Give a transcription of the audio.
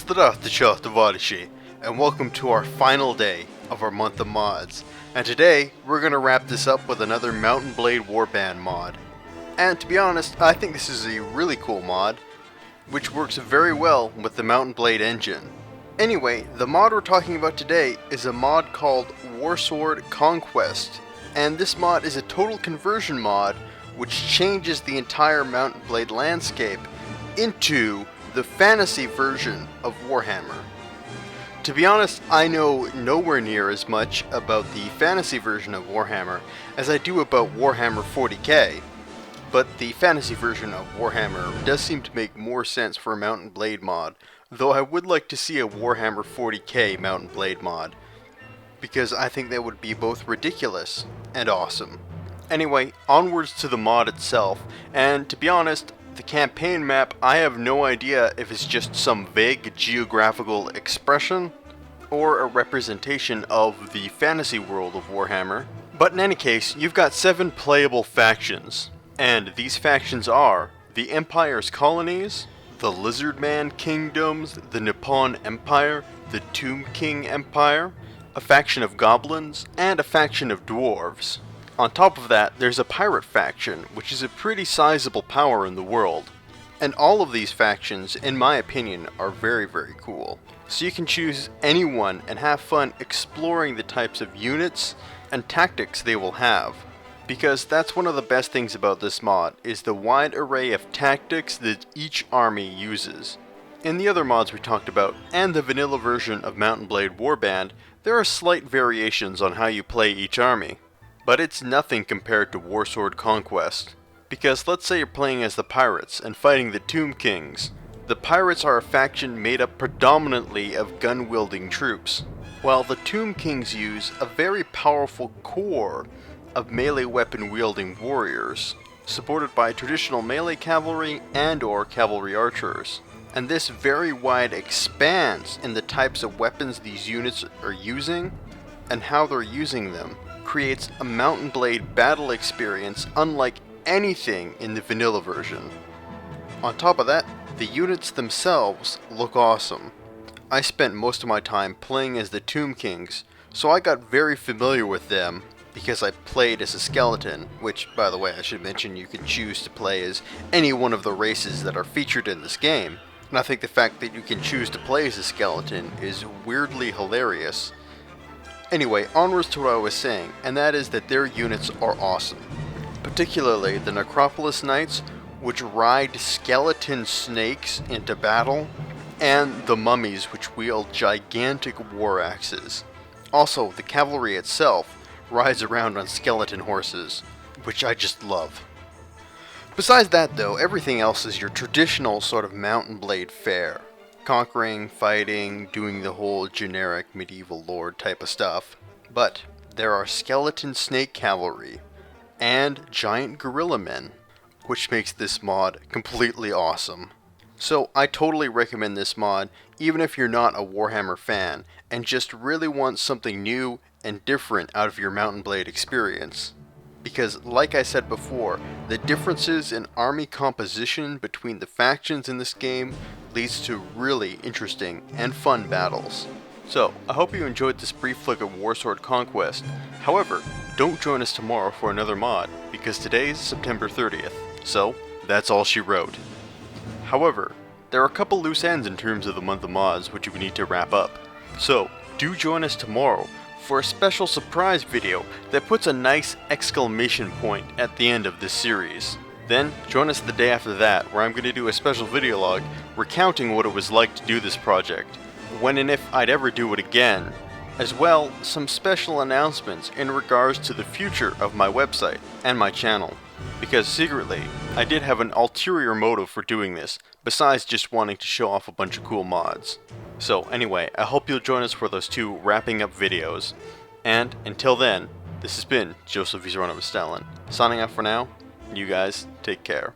Здравствуйте, and welcome to our final day of our month of mods. And today, we're going to wrap this up with another Mountain Blade Warband mod. And to be honest, I think this is a really cool mod, which works very well with the Mountain Blade engine. Anyway, the mod we're talking about today is a mod called Warsword Conquest. And this mod is a total conversion mod, which changes the entire Mountain Blade landscape into the fantasy version of Warhammer. To be honest, I know nowhere near as much about the fantasy version of Warhammer as I do about Warhammer 40k, but the fantasy version of Warhammer does seem to make more sense for a Mountain Blade mod, though I would like to see a Warhammer 40k Mountain Blade mod, because I think that would be both ridiculous and awesome. Anyway, onwards to the mod itself, and to be honest, the campaign map, I have no idea if it's just some vague geographical expression or a representation of the fantasy world of Warhammer. But in any case, you've got 7 playable factions, and these factions are the Empire's colonies, the Lizardman kingdoms, the Nippon Empire, the Tomb King Empire, a faction of goblins, and a faction of dwarves. On top of that, there's a pirate faction, which is a pretty sizable power in the world. And all of these factions, in my opinion, are very, very cool. So you can choose anyone and have fun exploring the types of units and tactics they will have. Because that's one of the best things about this mod, is the wide array of tactics that each army uses. In the other mods we talked about, and the vanilla version of Mountain Blade Warband, there are slight variations on how you play each army. But it's nothing compared to Warsword Conquest. Because let's say you're playing as the pirates and fighting the Tomb Kings. The pirates are a faction made up predominantly of gun-wielding troops, while the Tomb Kings use a very powerful core of melee weapon-wielding warriors, supported by traditional melee cavalry and/or cavalry archers. And this very wide expanse in the types of weapons these units are using and how they're using them creates a Mountain Blade battle experience unlike anything in the vanilla version. On top of that, the units themselves look awesome. I spent most of my time playing as the Tomb Kings, so I got very familiar with them because I played as a skeleton, which, by the way, I should mention you can choose to play as any one of the races that are featured in this game. And I think the fact that you can choose to play as a skeleton is weirdly hilarious. Anyway, onwards to what I was saying, and that is that their units are awesome. Particularly the Necropolis Knights, which ride skeleton snakes into battle, and the mummies, which wield gigantic war axes. Also, the cavalry itself rides around on skeleton horses, which I just love. Besides that though, everything else is your traditional sort of Mountain Blade fare. Conquering, fighting, doing the whole generic medieval lore type of stuff. But there are skeleton snake cavalry and giant gorilla men, which makes this mod completely awesome. So I totally recommend this mod even if you're not a Warhammer fan and just really want something new and different out of your Mountain Blade experience. Because, like I said before, the differences in army composition between the factions in this game leads to really interesting and fun battles. So, I hope you enjoyed this brief look at Warsword Conquest. However, don't join us tomorrow for another mod, because today's September 30th, so that's all she wrote. However, there are a couple loose ends in terms of the month of mods which we need to wrap up. So, do join us tomorrow for a special surprise video that puts a nice exclamation point at the end of this series. Then, join us the day after that, where I'm going to do a special video log recounting what it was like to do this project, when and if I'd ever do it again, as well some special announcements in regards to the future of my website and my channel, because secretly, I did have an ulterior motive for doing this, besides just wanting to show off a bunch of cool mods. So anyway, I hope you'll join us for those 2 wrapping up videos, and until then, this has been Joseph Vizarano Stalin, signing off for now. You guys, take care.